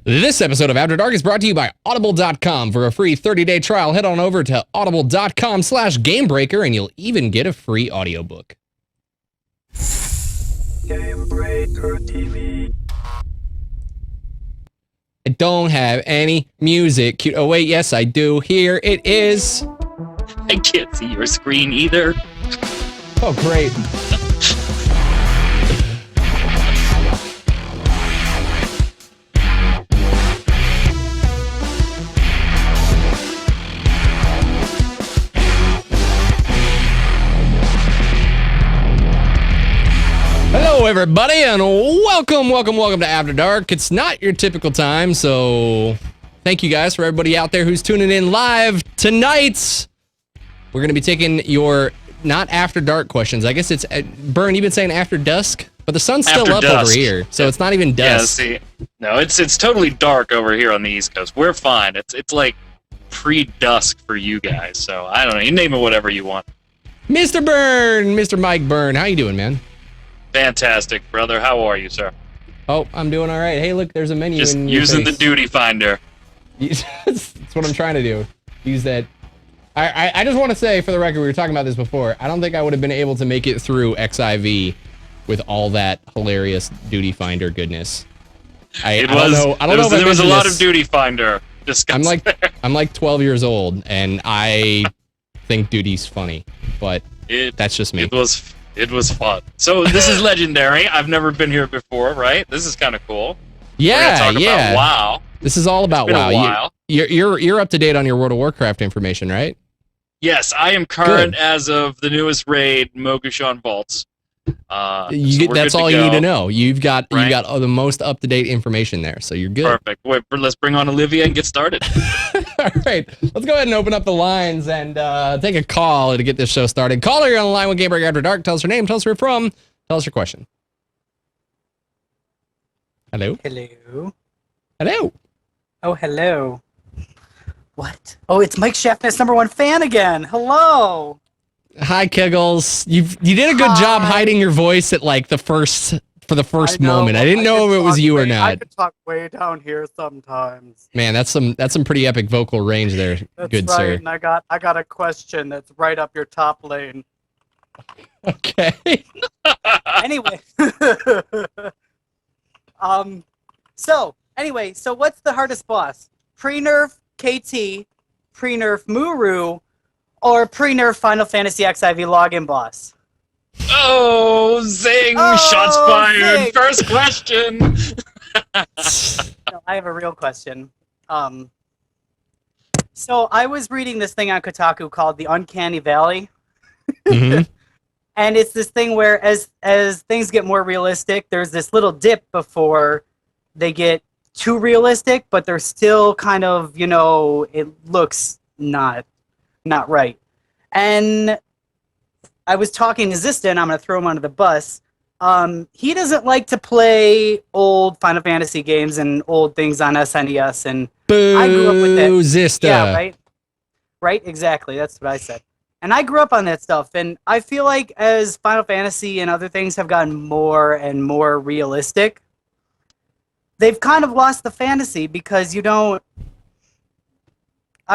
This episode of After Dark is brought to you by Audible.com. For a free 30-day trial, head on over to audible.com/Gamebreaker and you'll even get a free audiobook. Gamebreaker TV. I don't have any music. Oh wait, yes I do. Here it is. I can't see your screen either. Oh great. Hello everybody and welcome to After Dark. It's not your typical time, so thank you guys for everybody out there who's tuning in live. Tonight, we're going to be taking your not After Dark questions. I guess it's, Burn, you've been saying After Dusk, but the sun's still After up dusk. over here, so it's not even dusk. Yeah, see, no, it's totally dark over here on the East Coast. We're fine. It's like pre-dusk for you guys, so I don't know. You name it whatever you want. Mr. Burn, Mr. Mike Burn, how you doing, man? Fantastic, brother. How are you, sir? Oh, I'm doing all right. Hey, look, there's a menu Just in your using the face. duty finder. That's what I'm trying to do. Use that. I just want to say, for the record, we were talking about this before. I don't think I would have been able to make it through XIV with all that hilarious duty finder goodness. I don't know if there was a lot this. of duty finder discussed. I'm like 12 years old, and I think duty's funny, but that's just me. It was fun. So this is legendary. I've never been here before, right? This is kind of cool. Yeah, We're gonna talk about WoW. This is all about It's been WoW. a while. You're up to date on your World of Warcraft information, right? Yes, I am current as of the newest raid, Mogushan Vaults. That's all you need to know. You've got Right. the most up to date information there, so you're good. Perfect. Wait, let's bring on Olivia and get started. All right, let's go ahead and open up the lines and take a call to get this show started. Caller, you're on the line with Gamebreaker After Dark. Tell us your name, tell us where you're from, tell us your question. Hello? Hello. Hello? Oh, hello. What? Oh, it's Mike Schaffnit's #1 fan again. Hello. Hi, Kegels. You did a good job hiding your voice at like the first moment. I didn't know if it was you or I not. could talk way down here sometimes. Man, that's some pretty epic vocal range there, That's good right, sir. and I got a question that's right up your top lane. Okay. Anyway. So what's the hardest boss? Pre-nerf KT, pre-nerf Muru, or pre-nerf Final Fantasy XIV login boss? Oh, zing! Oh, Shots fired! zing. First question! No, I have a real question. So I was reading this thing on Kotaku called the Uncanny Valley. Mhm. And it's this thing where as things get more realistic, there's this little dip before they get too realistic, but they're still kind of, it looks not right. And I was talking to Zista, and I'm going to throw him under the bus. He doesn't like to play old Final Fantasy games and old things on SNES, and Boo, I grew up with that. Zista. Yeah, right? Right, exactly. That's what I said. And I grew up on that stuff, and I feel like as Final Fantasy and other things have gotten more and more realistic, they've kind of lost the fantasy because I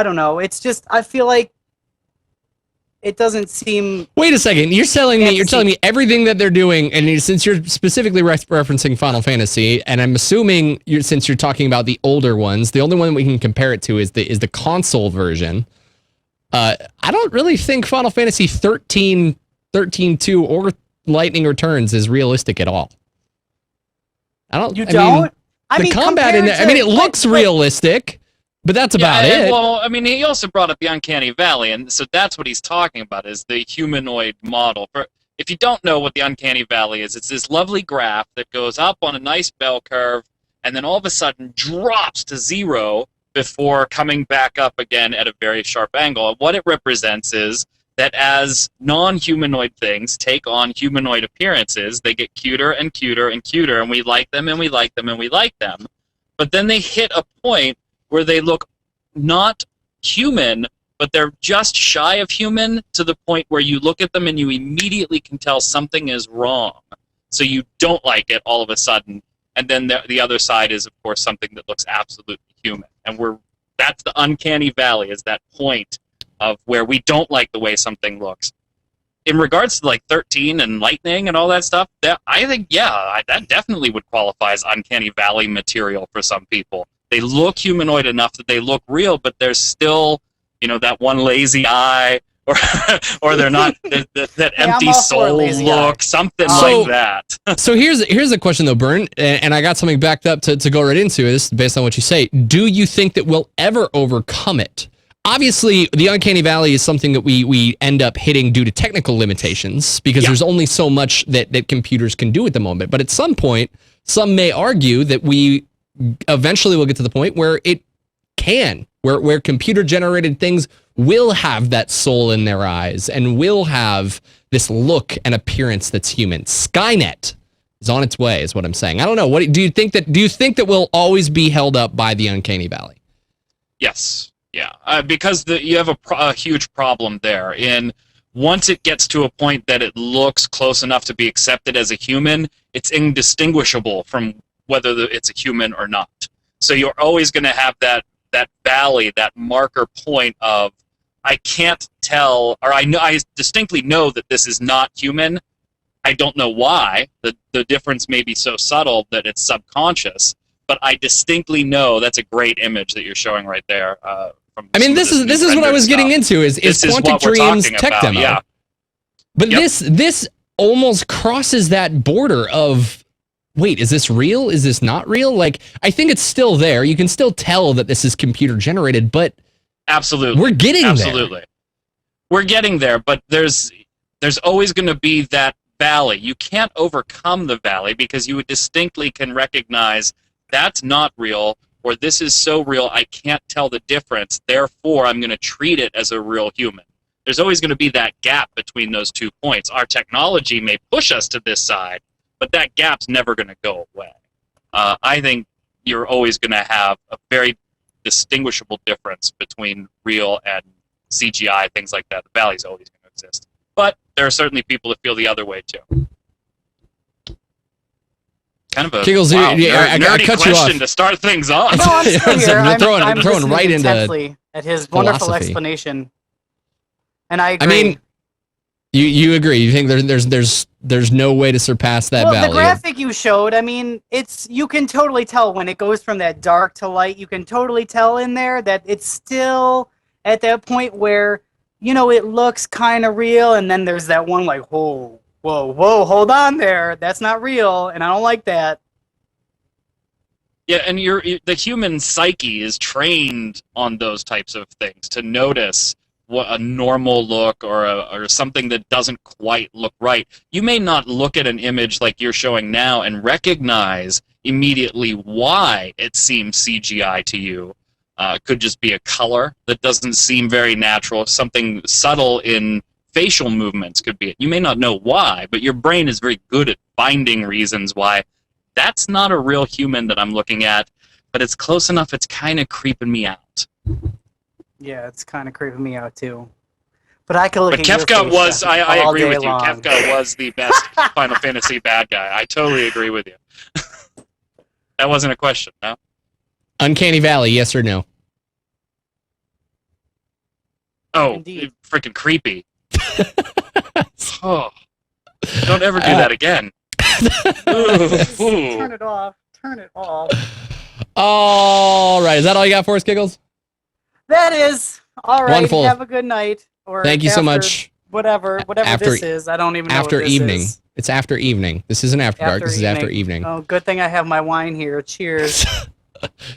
don't know, it's just, I feel like it doesn't seem... Wait a second. You're telling me everything that they're doing, and since you're specifically referencing Final Fantasy, and I'm assuming since you're talking about the older ones, the only one that we can compare it to is the console version. I don't really think Final Fantasy 13.2 or Lightning Returns is realistic at all. You don't? The combat in there, it looks realistic, but that's about it. Well, he also brought up the Uncanny Valley, and so that's what he's talking about, is the humanoid model. If you don't know what the Uncanny Valley is, it's this lovely graph that goes up on a nice bell curve, and then all of a sudden drops to 0 before coming back up again at a very sharp angle. And what it represents is that as non-humanoid things take on humanoid appearances, they get cuter and cuter and cuter, and we like them and we like them and we like them. But then they hit a point where they look not human, but they're just shy of human, to the point where you look at them and you immediately can tell something is wrong. So you don't like it all of a sudden. And then the other side is, of course, something that looks absolutely human. And that's the uncanny valley, is that point of where we don't like the way something looks. In regards to like 13 and lightning and all that stuff, I think, that definitely would qualify as uncanny valley material for some people. They look humanoid enough that they look real, but there's still, that one lazy eye, or they're not that empty soul look, something like that. So here's a question though, Bern, and I got something backed up to go right into this based on what you say. Do you think that we'll ever overcome it? Obviously, the uncanny valley is something that we end up hitting due to technical limitations because there's only so much that computers can do at the moment. But at some point, some may argue that we eventually will get to the point where it can, where computer-generated things will have that soul in their eyes and will have this look and appearance that's human. Skynet is on its way, is what I'm saying. I don't know. What do you think that we'll always be held up by the uncanny valley? Yes. Yeah, because you have a huge problem there. Once it gets to a point that it looks close enough to be accepted as a human, it's indistinguishable from whether it's a human or not. So you're always going to have that valley, that marker point of, I can't tell, or I distinctly know that this is not human. I don't know why. The difference may be so subtle that it's subconscious, but I distinctly know. That's a great image that you're showing right there. This is what I was getting into is Quantic Dream's tech demo. Yeah. But this almost crosses that border of, wait, is this real? Is this not real? Like, I think it's still there. You can still tell that this is computer generated, but absolutely, we're getting there. Absolutely, we're getting there. But there's always going to be that valley. You can't overcome the valley because you distinctly can recognize that's not real. Or this is so real, I can't tell the difference, therefore I'm going to treat it as a real human. There's always going to be that gap between those 2 points. Our technology may push us to this side, but that gap's never going to go away. I think you're always going to have a very distinguishable difference between real and CGI, things like that. The valley's always going to exist. But there are certainly people that feel the other way, too. Kind of a Kiggles, nerdy cut question to start things off. No, I'm still here. I'm throwing right into intensely at his wonderful explanation, and I agree. I mean, you agree? You think there's no way to surpass that valley? The graphic you showed, I mean, you can totally tell when it goes from that dark to light. You can totally tell in there that it's still at that point where it looks kind of real, and then there's that one like, whoa, hold on there. That's not real, and I don't like that. Yeah, and the human psyche is trained on those types of things to notice what a normal look or something that doesn't quite look right. You may not look at an image like you're showing now and recognize immediately why it seems CGI to you. Could just be a color that doesn't seem very natural, something subtle in facial movements could be it. You may not know why, but your brain is very good at finding reasons why that's not a real human that I'm looking at, but it's close enough, it's kind of creeping me out. Yeah, it's kind of creeping me out too. But I can look at Kefka your face, was, Jeff, I all agree day with you. long. Kefka was the best Final Fantasy bad guy. I totally agree with you. That wasn't a question, no? Uncanny Valley, yes or no? Oh, Indeed. Freaking creepy. Oh, don't ever do that again. Turn it off. Turn it off. All right, is that all you got for us, Giggles? That is all right. Wonderful. Have a good night. Or Thank you so much. Whatever this is, I don't even know. After what this evening, is. it's after evening. This isn't after dark. This is after evening. Oh, good thing I have my wine here. Cheers.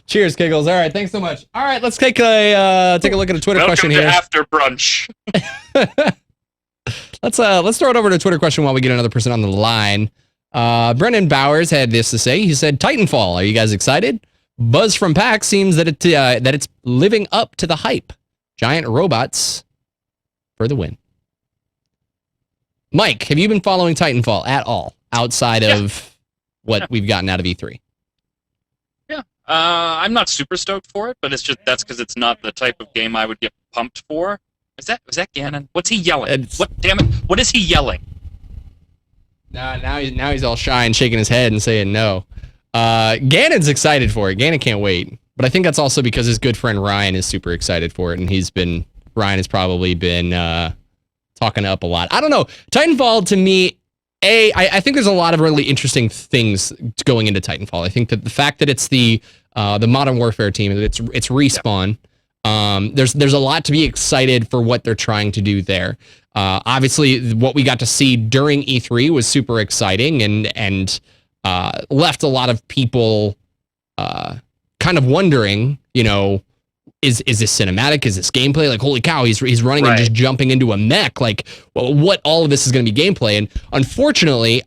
Cheers, Giggles. All right, thanks so much. All right, let's take a look at a Twitter question here. Welcome to After Brunch. Let's throw it over to a Twitter question while we get another person on the line. Brennan Bowers had this to say. He said, "Titanfall, are you guys excited? Buzz from PAX seems that it's living up to the hype. Giant robots for the win." Mike, have you been following Titanfall at all outside of what we've gotten out of E3? Yeah, I'm not super stoked for it, but that's because it's not the type of game I would get pumped for. Was that Ganon? What's he yelling? Damn it! What is he yelling? Now he's all shy and shaking his head and saying no. Gannon's excited for it. Gannon can't wait. But I think that's also because his good friend Ryan is super excited for it, and Ryan has probably been talking up a lot. I don't know. Titanfall, to me, I think there's a lot of really interesting things going into Titanfall. I think that the fact that it's the Modern Warfare team, that it's Respawn, there's a lot to be excited for what they're trying to do there. Obviously, what we got to see during E3 was super exciting and left a lot of people kind of wondering, is this cinematic? Is this gameplay? Like, holy cow, he's running and just jumping into a mech. Like, well, what all of this is going to be gameplay? And unfortunately,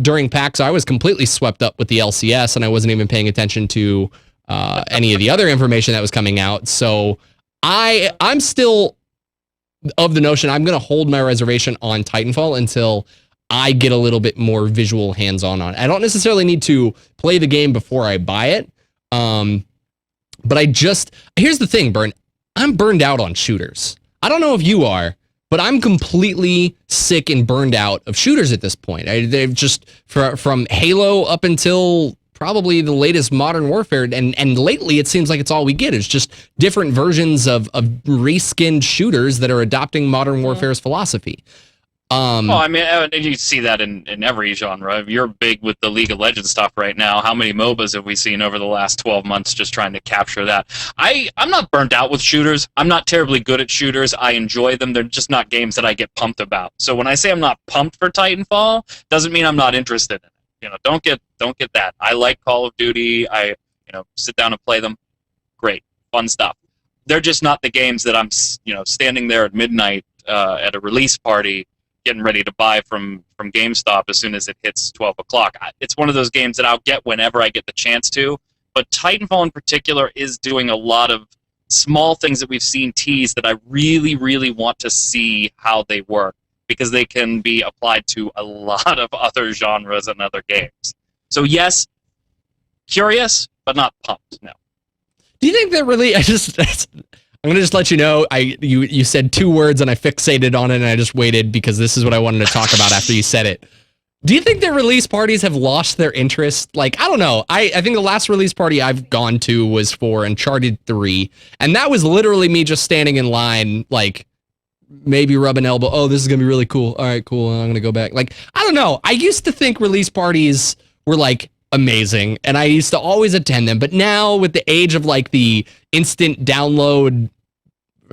during PAX, I was completely swept up with the LCS, and I wasn't even paying attention to any of the other information that was coming out. So I'm still of the notion I'm going to hold my reservation on Titanfall until I get a little bit more visual hands-on on it. I don't necessarily need to play the game before I buy it. But here's the thing, Burn. I'm burned out on shooters. I don't know if you are, but I'm completely sick and burned out of shooters at this point. They've just, from Halo up until probably the latest Modern Warfare, and lately it seems like it's all we get is just different versions of reskinned shooters that are adopting Modern Warfare's philosophy. Well, I mean, you see that in every genre. You're big with the League of Legends stuff right now. How many MOBAs have we seen over the last 12 months just trying to capture that? I'm not burnt out with shooters. I'm not terribly good at shooters. I enjoy them. They're just not games that I get pumped about. So when I say I'm not pumped for Titanfall, doesn't mean I'm not interested in it. Don't get that. I like Call of Duty. I sit down and play them. Great, fun stuff. They're just not the games that I'm standing there at midnight at a release party getting ready to buy from GameStop as soon as it hits 12 o'clock. It's one of those games that I'll get whenever I get the chance to, but Titanfall in particular is doing a lot of small things that we've seen teased that I really, really want to see how they work, because they can be applied to a lot of other genres and other games. So yes, curious, but not pumped, no. Do you think that really, I'm going to just let you know, you said two words and I fixated on it and I just waited because this is what I wanted to talk about after you said it. Do you think that release parties have lost their interest? Like, I don't know. I think the last release party I've gone to was for Uncharted 3, and that was literally me just standing in line, like, maybe rub an elbow. Oh, this is going to be really cool. All right, cool. I'm going to go back. Like, I don't know. I used to think release parties were, like, amazing, and I used to always attend them. But now, with the age of, like, the instant download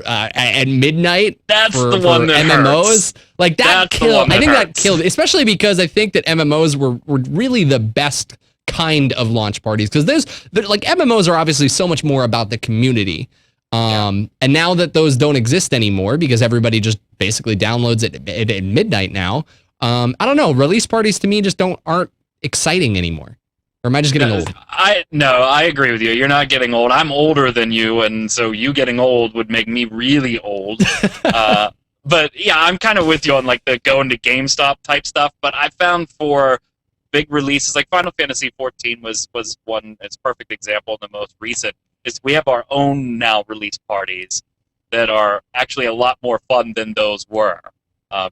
at midnight, that's for one that MMOs, hurts. Like that killed. I think that killed, especially because I think that MMOs were really the best kind of launch parties, because like MMOs are obviously so much more about the community. And now that those don't exist anymore because everybody just basically downloads it at midnight now. I don't know. Release parties to me just aren't exciting anymore. Or am I just getting old? I agree with you. You're not getting old. I'm older than you, and so you getting old would make me really old. But yeah, I'm kind of with you on like the going to GameStop type stuff. But I found for big releases, like Final Fantasy 14 was one. It's a perfect example. The most recent is we have our own now release parties that are actually a lot more fun than those were,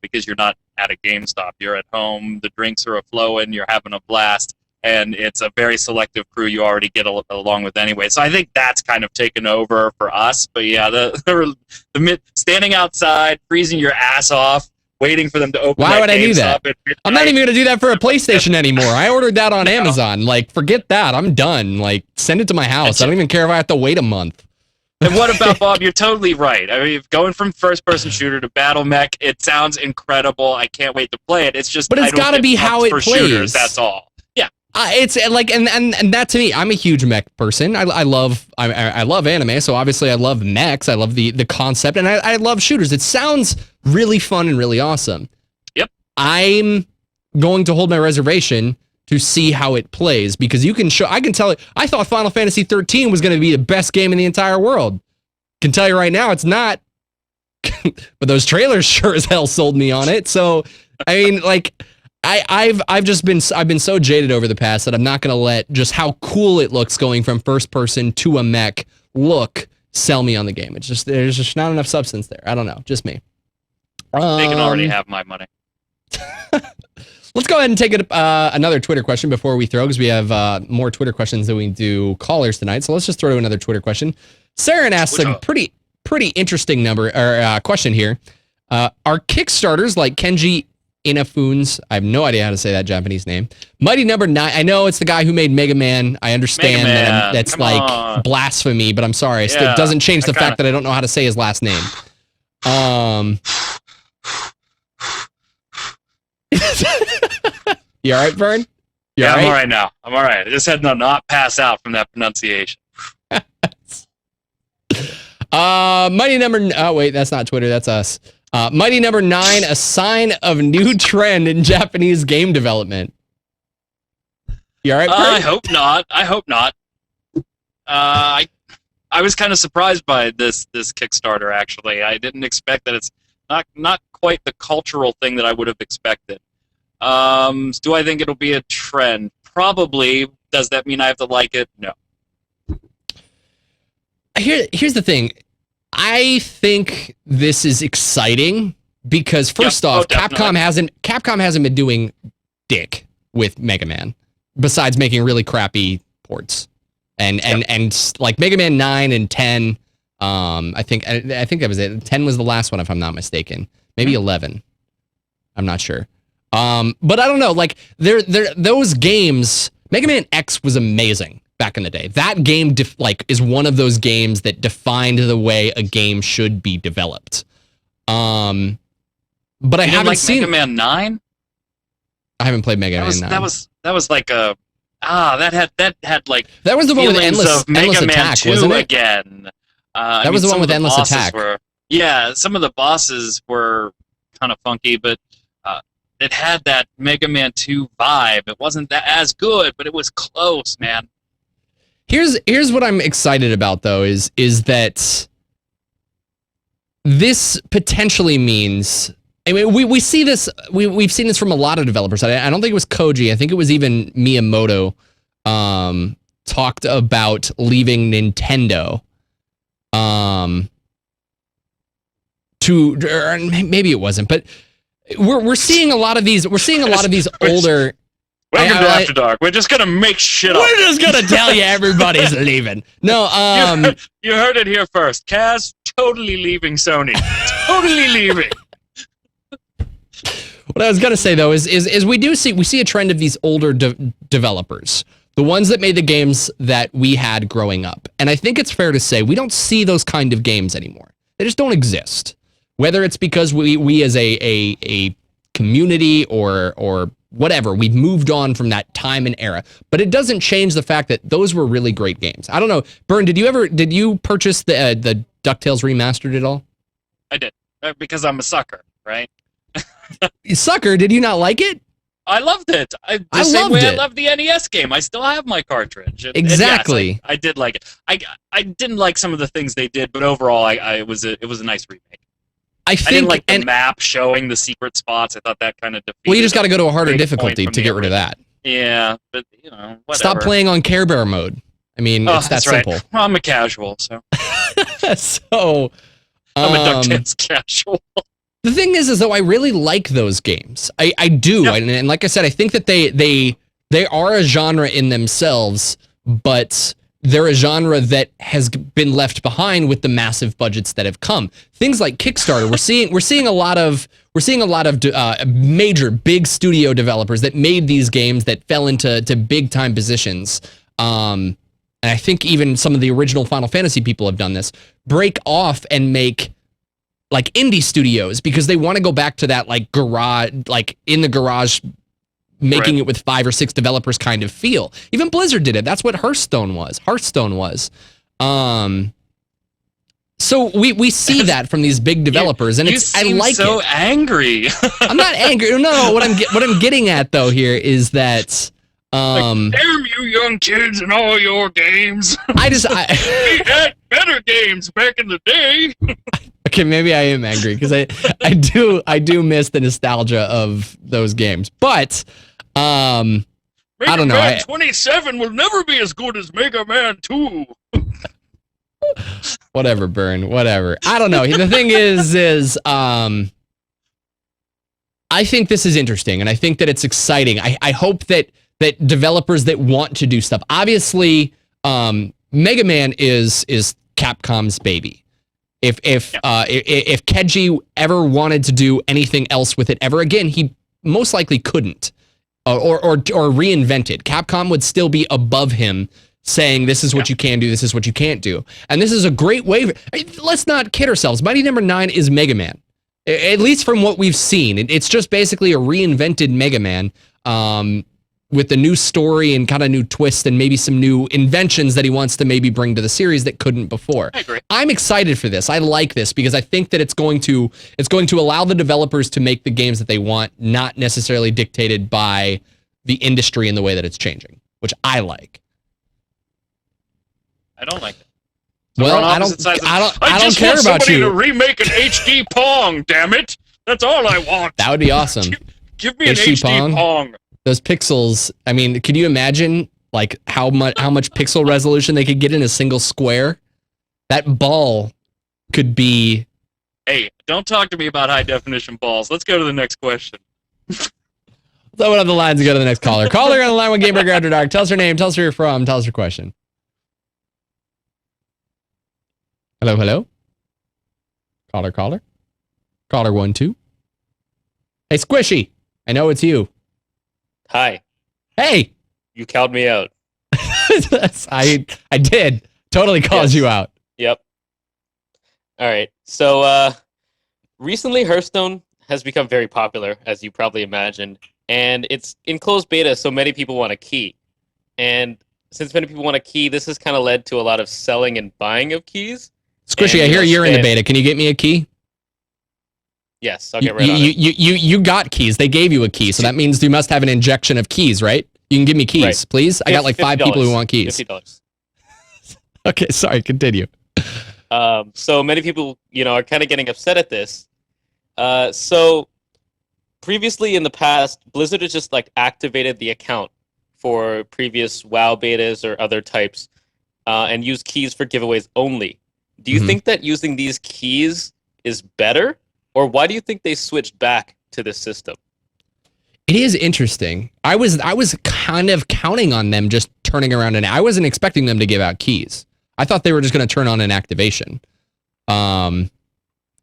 because you're not at a GameStop. You're at home. The drinks are flowing. You're having a blast. And it's a very selective crew you already get along with anyway. So I think that's kind of taken over for us. But yeah, the standing outside, freezing your ass off, waiting for them to open. Why would I do that? I'm not even going to do that for a PlayStation anymore. I ordered that on Amazon. Like, forget that. I'm done. Like, send it to my house. I don't even care if I have to wait a month. And what about, Bob? You're totally right. I mean, going from first-person shooter to battle mech, it sounds incredible. I can't wait to play it. It's just, but it's got to be how it plays. Shooters, that's all. Yeah. It's like, and that to me, I'm a huge mech person. I love anime, so obviously I love mechs. I love the concept, and I love shooters. It sounds really fun and really awesome. Yep. I'm going to hold my reservation to see how it plays, because I can tell it. I thought Final Fantasy 13 was going to be the best game in the entire world. Can tell you right now, it's not. But those trailers sure as hell sold me on it. So, I mean, like. I've been so jaded over the past that I'm not going to let just how cool it looks going from first person to a mech sell me on the game. It's just, there's just not enough substance there. I don't know, just me. They can already have my money. Let's go ahead and take another Twitter question before we throw, because we have more Twitter questions than we do callers tonight. So let's just throw another Twitter question. Saren asks a pretty interesting question here. Are Kickstarters like Kenji Inafune's, I have no idea how to say that Japanese name, Mighty Number 9? I know it's the guy who made Mega Man. I understand that's like blasphemy, but I'm sorry. It doesn't change the fact that I don't know how to say his last name. You all right, Vern? Yeah, I'm all right now. I'm all right. I just had to not pass out from that pronunciation. Mighty Number... Oh, wait, that's not Twitter. That's us. Mighty Number 9, a sign of new trend in Japanese game development. You all right, Vern? I hope not. I hope not. I was kind of surprised by this Kickstarter, actually. I didn't expect that. It's not quite the cultural thing that I would have expected. Do I think it'll be a trend? Probably. Does that mean I have to like it? No. Here's the thing. I think this is exciting because first off, Capcom hasn't been doing dick with Mega Man besides making really crappy ports. And like Mega Man 9 and 10, I think that was it. 10 was the last one, if I'm not mistaken. Maybe 11. I'm not sure. But I don't know. Like those games, Mega Man X was amazing back in the day. That game is one of those games that defined the way a game should be developed. But I haven't seen Mega Man 9. I haven't played Mega Man 9. That was like a that had like that was the one with endless Mega Man attack, 2 wasn't it? Again. That was the one with endless attack. Some of the bosses were kind of funky, but it had that Mega Man 2 vibe. It wasn't that as good, but it was close, man. Here's what I'm excited about though is that this potentially means, I mean, we see this, we've seen this from a lot of developers. I don't think it was Koji. I think it was even Miyamoto talked about leaving Nintendo or maybe it wasn't, but we're seeing a lot of these older. Welcome to After Dark. We're just gonna make shit up. We're just gonna tell you everybody's leaving. No, you heard it here first. Kaz totally leaving Sony. Totally leaving. What I was gonna say though is we see a trend of these older developers, the ones that made the games that we had growing up, and I think it's fair to say we don't see those kind of games anymore. They just don't exist. Whether it's because we as a community or whatever, we've moved on from that time and era, but it doesn't change the fact that those were really great games. I don't know, Bern, did you purchase the DuckTales remastered at all? I did, because I'm a sucker, right? You sucker? Did you not like it? I loved it. I loved it. I loved the NES game. I still have my cartridge. Exactly. And yes, I did like it. I didn't like some of the things they did, but overall, it was a nice remake. I didn't like the map showing the secret spots. I thought that kind of defeated. Well, you just got to go to a harder difficulty to get rid of that. Yeah, but whatever. Stop playing on Care Bear mode. I mean, it's that simple. Right. Well, I'm a casual, so. So. I'm a DuckTales casual. The thing is though, I really like those games. I do, yep. And like I said, I think that they are a genre in themselves, but they're a genre that has been left behind with the massive budgets that have come. Things like Kickstarter, we're seeing a lot of major big studio developers that made these games that fell into big time positions. And I think even some of the original Final Fantasy people have done this. Break off and make like indie studios because they want to go back to that like garage, like in the garage, making it with 5 or 6 developers kind of feel. Even Blizzard did it. That's what Hearthstone was. So we see that from these big developers, and I like it. You seem so angry. I'm not angry. No. What I'm getting at though here is that. Like, damn you young kids and all your games. We had better games back in the day. Okay, maybe I am angry because I do miss the nostalgia of those games, but I don't know. Mega Man 27 will never be as good as Mega Man 2. Whatever, Burn. Whatever. I don't know. The thing is I think this is interesting, and I think that it's exciting. I hope that developers that want to do stuff. Obviously, Mega Man is Capcom's baby. If Keiji ever wanted to do anything else with it ever again, he most likely couldn't, or reinvent it. Capcom would still be above him, saying this is what you can do, this is what you can't do, and this is a great way. Let's not kid ourselves. Mighty Number 9 is Mega Man. At least from what we've seen, it's just basically a reinvented Mega Man with a new story and kind of new twist and maybe some new inventions that he wants to maybe bring to the series that couldn't before. I agree. I'm excited for this. I like this because I think that it's going to allow the developers to make the games that they want, not necessarily dictated by the industry in the way that it's changing, which I like. I don't like it. So well, I don't care about you. To remake an HD Pong, damn it! That's all I want. That would be awesome. Give me an HD Pong. Those pixels. I mean, could you imagine like how much pixel resolution they could get in a single square? That ball could be. Hey, don't talk to me about high definition balls. Let's go to the next question. Let's open up the lines and go to the next caller. Caller on the line with Gamebreaker After Dark. Tell us her name. Tell us where you're from. Tell us your question. Hello, hello. Caller. Caller 1 2. Hey, Squishy. I know it's you. Hi. Hey. You called me out. I did. Totally called you out. Yep. All right. So recently Hearthstone has become very popular, as you probably imagined, and it's in closed beta, so many people want a key. And since many people want a key, this has kind of led to a lot of selling and buying of keys. Squishy, I hear you're in the beta. Can you get me a key? Yes, I'll get right on it. You got keys. They gave you a key, so that means you must have an injection of keys, right? You can give me keys, right. Please? I got like 5 people who want keys. $50. Okay, sorry, continue. So many people, are kind of getting upset at this. So previously in the past, Blizzard has just activated the account for previous WoW betas or other types and used keys for giveaways only. Do you think that using these keys is better? Or why do you think they switched back to this system? It is interesting. I was kind of counting on them just turning around, and I wasn't expecting them to give out keys. I thought they were just going to turn on an activation,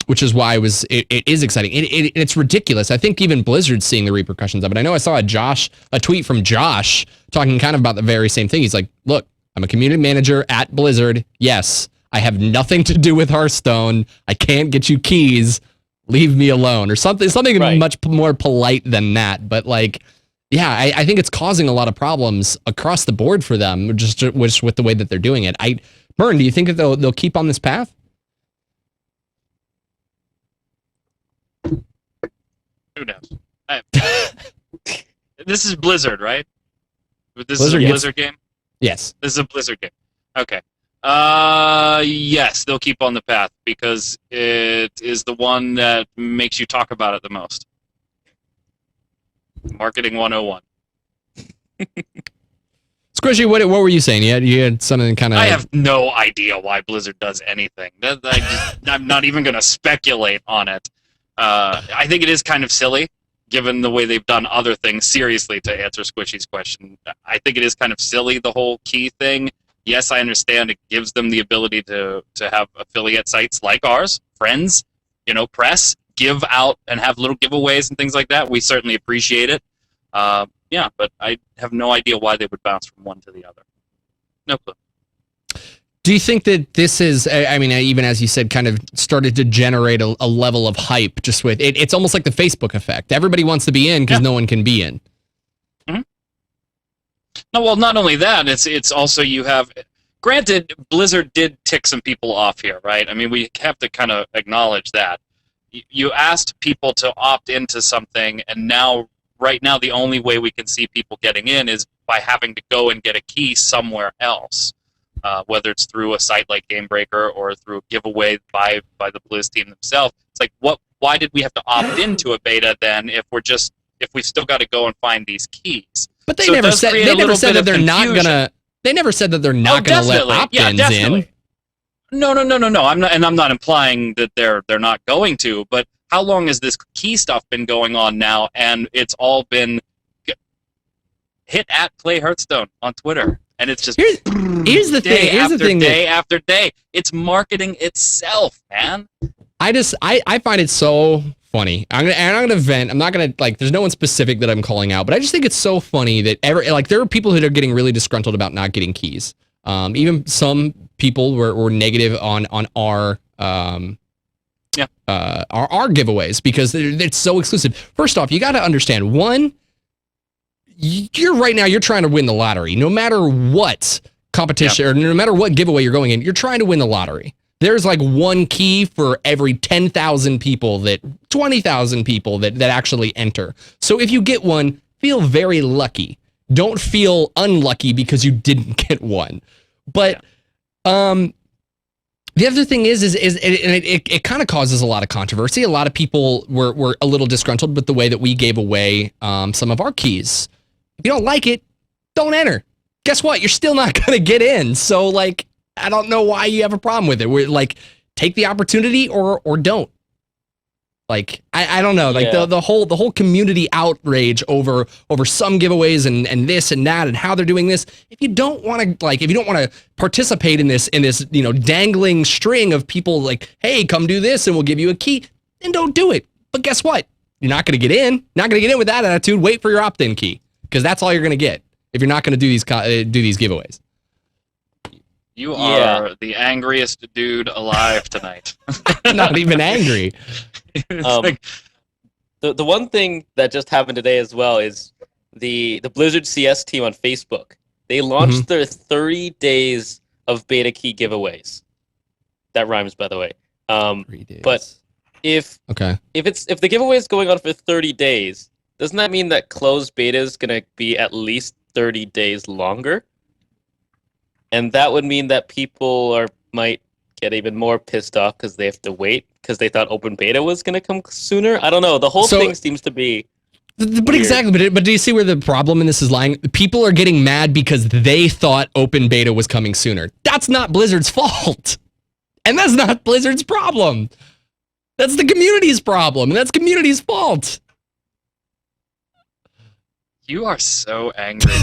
which is why it is exciting. It's ridiculous. I think even Blizzard's seeing the repercussions of it. I know I saw a tweet from Josh talking kind of about the very same thing. He's like, look, I'm a community manager at Blizzard. Yes, I have nothing to do with Hearthstone. I can't get you keys. Leave me alone, or something right. Much more polite than that. But yeah, I think it's causing a lot of problems across the board for them, just with the way that they're doing it. Mern, do you think that they'll keep on this path? Who knows? This is Blizzard, right? This Blizzard, is a Blizzard game? Yes. This is a Blizzard game. Okay. Yes, they'll keep on the path because it is the one that makes you talk about it the most. Marketing 101. Squishy, what were you saying? You had something kind of... I have no idea why Blizzard does anything. I'm not even going to speculate on it. I think it is kind of silly, given the way they've done other things. Seriously, to answer Squishy's question, I think it is kind of silly, the whole key thing. Yes, I understand it gives them the ability to have affiliate sites like ours, friends, press, give out and have little giveaways and things like that. We certainly appreciate it. Yeah, but I have no idea why they would bounce from one to the other. No clue. Do you think that this is, I mean, even as you said, kind of started to generate a level of hype just with it? It's almost like the Facebook effect. Everybody wants to be in because no one can be in. No, well, not only that, it's also you have... Granted, Blizzard did tick some people off here, right? I mean, we have to kind of acknowledge that. You asked people to opt into something, and right now, the only way we can see people getting in is by having to go and get a key somewhere else, whether it's through a site like Gamebreaker or through a giveaway by the Blizz team themselves. It's like, why did we have to opt into a beta then if we've still got to go and find these keys? But they never said that they're not gonna. They never said that they're not gonna let opt-ins in. No. I'm not implying that they're not going to. But how long has this key stuff been going on now? And it's all been hit at Play Hearthstone on Twitter. And it's just here's the thing. Here's the thing. Day after day. It's marketing itself, man. I find it so funny. I'm gonna vent. I'm not gonna there's no one specific that I'm calling out, but I just think it's so funny that there are people that are getting really disgruntled about not getting keys. Even some people were negative on our our giveaways because it's so exclusive. First off, you got to understand you're trying to win the lottery. No matter what competition or no matter what giveaway you're going in, you're trying to win the lottery. There's like one key for every 10,000 people 20,000 people that actually enter. So if you get one, feel very lucky. Don't feel unlucky because you didn't get one. But the other thing is it kind of causes a lot of controversy. A lot of people were a little disgruntled with the way that we gave away some of our keys. If you don't like it, don't enter. Guess what? You're still not going to get in. So I don't know why you have a problem with it. We're take the opportunity or don't. I don't know. The whole community outrage over some giveaways and this and that and how they're doing this. If you don't want to participate in this dangling string of people hey, come do this and we'll give you a key, then don't do it. But guess what? You're not going to get in. Not going to get in with that attitude. Wait for your opt-in key because that's all you're going to get if you're not going to do these giveaways. You are the angriest dude alive tonight. Not even angry. The one thing that just happened today as well is the Blizzard CS team on Facebook. They launched their 30 days of beta key giveaways. That rhymes, by the way. 3 days. But if the giveaway is going on for 30 days, doesn't that mean that closed beta is going to be at least 30 days longer? And that would mean that people might get even more pissed off because they have to wait because they thought open beta was going to come sooner. I don't know. The whole thing seems to be But weird. exactly. But do you see where the problem in this is lying? People are getting mad because they thought open beta was coming sooner. That's not Blizzard's fault. And that's not Blizzard's problem. That's the community's problem. And that's community's fault. You are so angry.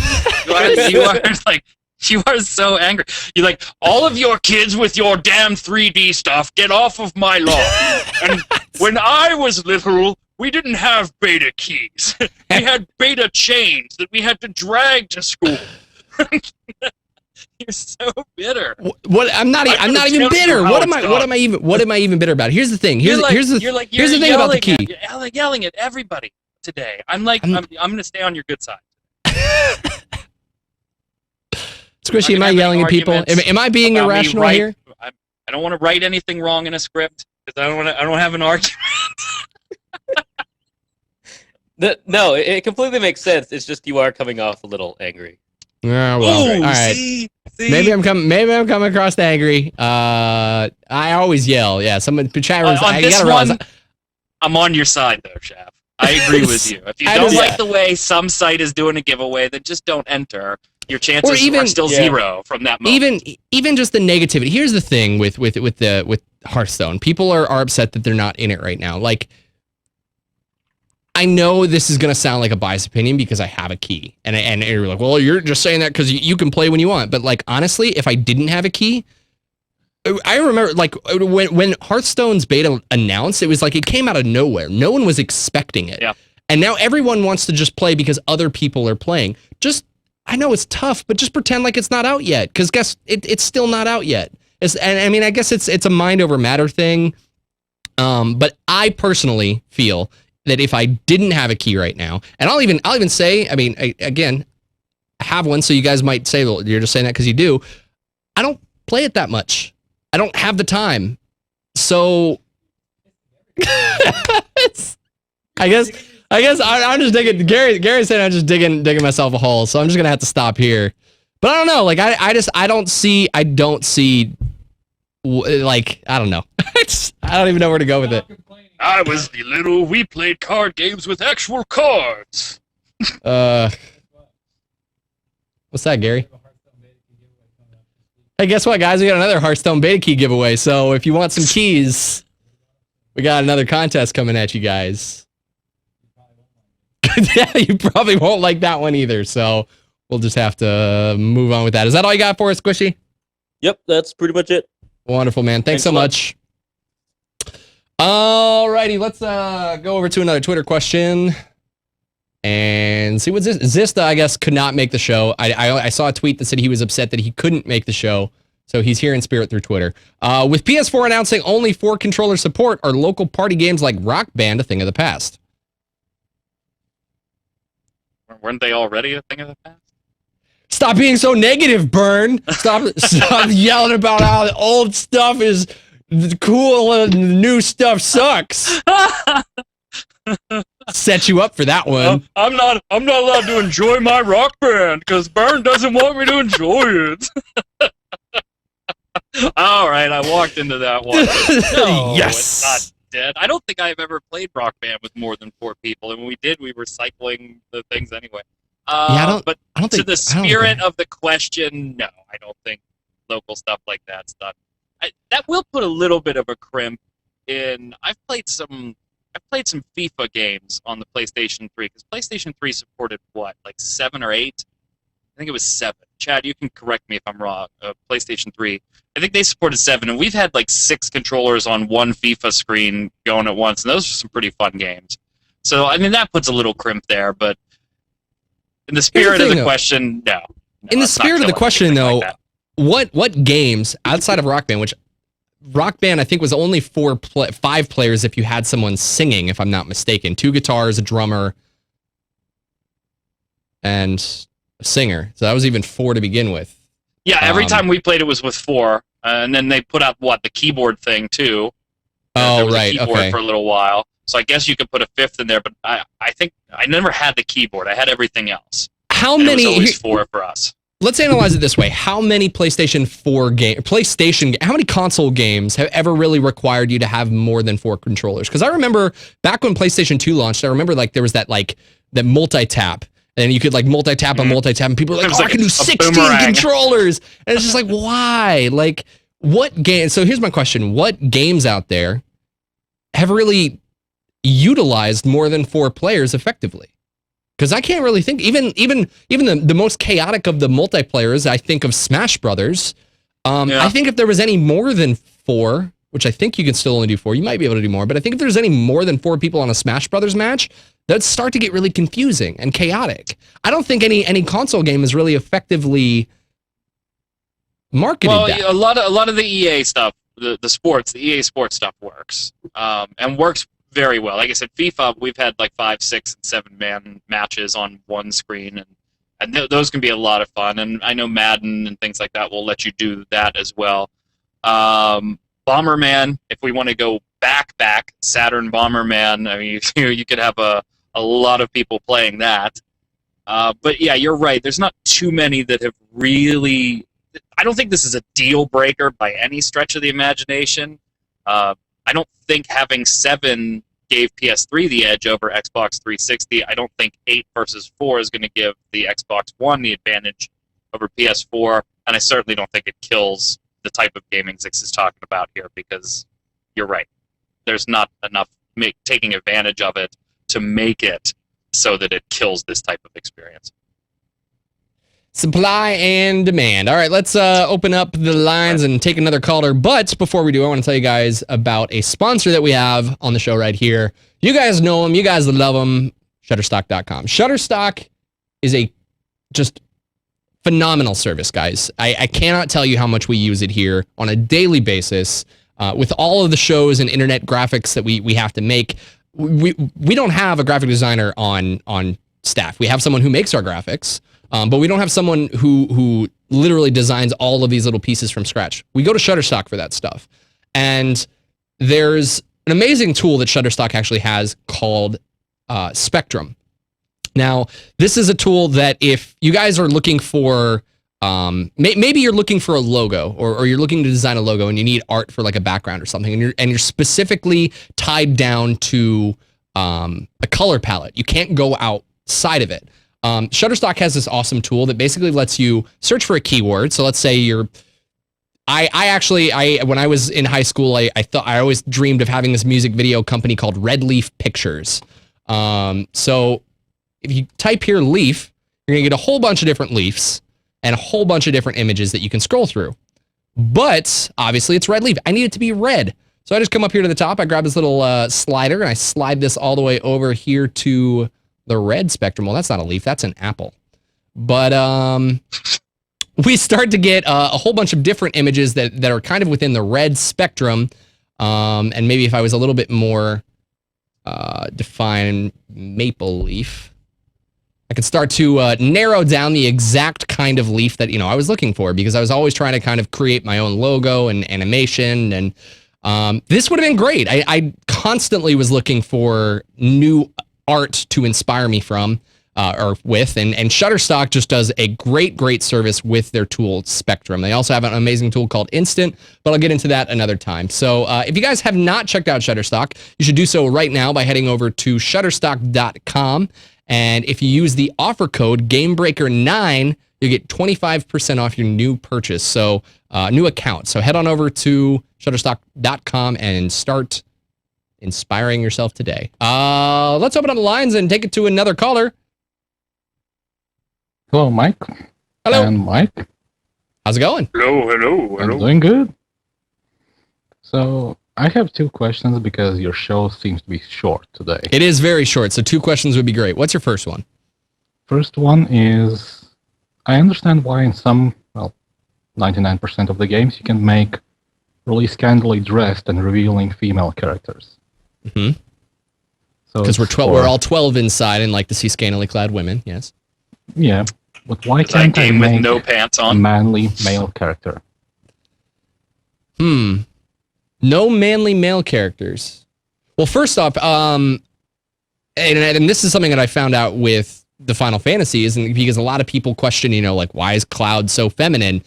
You are so angry. You're like, all of your kids with your damn 3D stuff, get off of my lawn. And when I was little, we didn't have beta keys. We had beta chains that we had to drag to school. You're so bitter. What? I'm not even bitter. What am I even bitter about? Here's the thing. Here's the thing about the key. You're yelling at everybody today. I'm going to stay on your good side. Squishy, am I yelling at people? Am I being irrational here? I don't want to write anything wrong in a script because I don't have an argument. No, it completely makes sense. It's just you are coming off a little angry. Yeah, well, all right. See? Maybe I'm coming across angry. I always yell. Yeah, someone chat rooms. On this one, I'm on your side though, Shaft. I agree with you. If you don't like the way some site is doing a giveaway, then just don't enter. Your chances are still zero from that moment. Even just the negativity. Here's the thing with Hearthstone. People are upset that they're not in it right now. I know this is gonna sound like a biased opinion because I have a key, and you're like, well, you're just saying that because you can play when you want. But honestly, if I didn't have a key, I remember when Hearthstone's beta announced, it was it came out of nowhere. No one was expecting it. Yeah. And now everyone wants to just play because other people are playing. I know it's tough, but just pretend like it's not out yet, because it's still not out yet. I guess it's a mind over matter thing. But I personally feel that if I didn't have a key right now, and I'll even say, I have one, so you guys might say, well, you're just saying that because you do. I don't play it that much. I don't have the time. So I guess I'm just digging. Gary said I'm just digging myself a hole, so I'm just gonna have to stop here. But I don't know. I don't see. I don't know. I don't even know where to go with it. I was little. We played card games with actual cards. What's that, Gary? Hey, guess what, guys? We got another Hearthstone Beta key giveaway. So if you want some keys, We got another contest coming at you guys. Yeah, you probably won't like that one either. So we'll just have to move on with that. Is that all you got for us, Squishy? Yep, that's pretty much it. Wonderful, man. Thanks so much. Alrighty, let's go over to another Twitter question and see what's this. Zista, I guess, could not make the show. I saw a tweet that said he was upset that he couldn't make the show, so he's here in spirit through Twitter. With PS4 announcing only 4-controller support, are local party games like Rock Band a thing of the past? Weren't they already a thing of the past? Stop being so negative, Burn. Stop yelling about how the old stuff is cool and the new stuff sucks. Set you up for that one. I'm not allowed to enjoy my Rock Band because Burn doesn't want me to enjoy it. All right, I walked into that one. No, yes. It's not dead. I don't think I've ever played Rock Band with more than 4 people, and when we did, we were cycling the things anyway. I don't think to the spirit of the question, no, I don't think local stuff like that's done. That will put a little bit of a crimp in. I've played some FIFA games on the PlayStation 3 because PlayStation 3 supported what, like 7 or 8? I think it was 7. Chad, you can correct me if I'm wrong. PlayStation 3. I think they supported 7, and we've had like 6 controllers on one FIFA screen going at once, and those are some pretty fun games. So, I mean, that puts a little crimp there, but in the spirit of the question, no. In the spirit of the question, though, what games outside of Rock Band, which Rock Band I think was only 5 players if you had someone singing, if I'm not mistaken, 2 guitars, a drummer, and a singer. So that was even 4 to begin with. Yeah, every time we played it was with 4, and then they put out the keyboard thing too. Oh, there was right, a keyboard okay. for a little while. So I guess you could put a 5th in there, but I think I never had the keyboard. I had everything else. How and many? It was always 4 for us. Let's analyze it this way: how many how many console games have ever really required you to have more than 4 controllers? Because I remember back when PlayStation 2 launched, I remember there was that multi-tap. And you could multi-tap and multi-tap, and people were like, I can do 16 controllers. And it's just like, why? What game? So here's my question. What games out there have really utilized more than 4 players effectively? Because I can't really think, even the most chaotic of the multiplayers, I think of Smash Brothers. I think if there was any more than 4, which I think you can still only do 4, you might be able to do more, but I think if there's any more than 4 people on a Smash Brothers match, that'd start to get really confusing and chaotic. I don't think any console game is really effectively marketed that. A lot of the EA stuff, the EA Sports stuff works, and works very well. Like I said, FIFA, we've had 5, 6, and 7-man matches on one screen, and those can be a lot of fun. And I know Madden and things like that will let you do that as well. Bomberman, if we want to go back, Saturn Bomberman, I mean, you could have a lot of people playing that. But yeah, you're right. There's not too many that have really... I don't think this is a deal breaker by any stretch of the imagination. I don't think having 7 gave PS3 the edge over Xbox 360. I don't think 8 versus 4 is going to give the Xbox One the advantage over PS4. And I certainly don't think it kills the type of gaming Zix is talking about here, because you're right. There's not enough taking advantage of it to make it so that it kills this type of experience. Supply and demand. All right, let's open up the lines and take another caller. But before we do, I want to tell you guys about a sponsor that we have on the show right here. You guys know them. You guys love them. Shutterstock.com. Shutterstock is a just phenomenal service, guys. I cannot tell you how much we use it here on a daily basis. With all of the shows and internet graphics that we have to make, we don't have a graphic designer on staff. We have someone who makes our graphics. But we don't have someone who literally designs all of these little pieces from scratch. We go to Shutterstock for that stuff. And there's an amazing tool that Shutterstock actually has called Spectrum. Now, this is a tool that if you guys are looking for, maybe you're looking for a logo or you're looking to design a logo and you need art for a background or something, and you're specifically tied down to a color palette. You can't go outside of it. Shutterstock has this awesome tool that basically lets you search for a keyword. So let's say you're I actually when I was in high school, I thought I always dreamed of having this music video company called Red Leaf Pictures. So if you type here leaf, you're gonna get a whole bunch of different leaves and a whole bunch of different images that you can scroll through. But obviously it's red leaf. I need it to be red. So I just come up here to the top. I grab this little slider and I slide this all the way over here to the red spectrum. Well, that's not a leaf. That's an apple. But we start to get a whole bunch of different images that are kind of within the red spectrum. And maybe if I was a little bit more define maple leaf, I could start to narrow down the exact kind of leaf that, I was looking for, because I was always trying to kind of create my own logo and animation. And this would have been great. I constantly was looking for new art to inspire me from or with. And Shutterstock just does a great service with their tool Spectrum. They also have an amazing tool called Instant, but I'll get into that another time. So if you guys have not checked out Shutterstock, you should do so right now by heading over to shutterstock.com. And if you use the offer code Gamebreaker9, you get 25% off your new purchase. So new account. So head on over to shutterstock.com and start inspiring yourself today. Let's open up the lines and take it to another caller. Hello, Mike. Hello. And Mike. How's it going? Hello. I'm doing good. So I have two questions because your show seems to be short today. It is very short, so 2 questions would be great. What's your first one? First one is, I understand why in some, 99% of the games you can make really scantily dressed and revealing female characters. Mm-hmm. So Because we're all 12 inside and like to see scantily clad women, yes. Yeah, but why That can't I game with make no pants a on. manly male character? No manly male characters. Well, first off, and this is something that I found out with the Final Fantasy, is because a lot of people question, why is Cloud so feminine?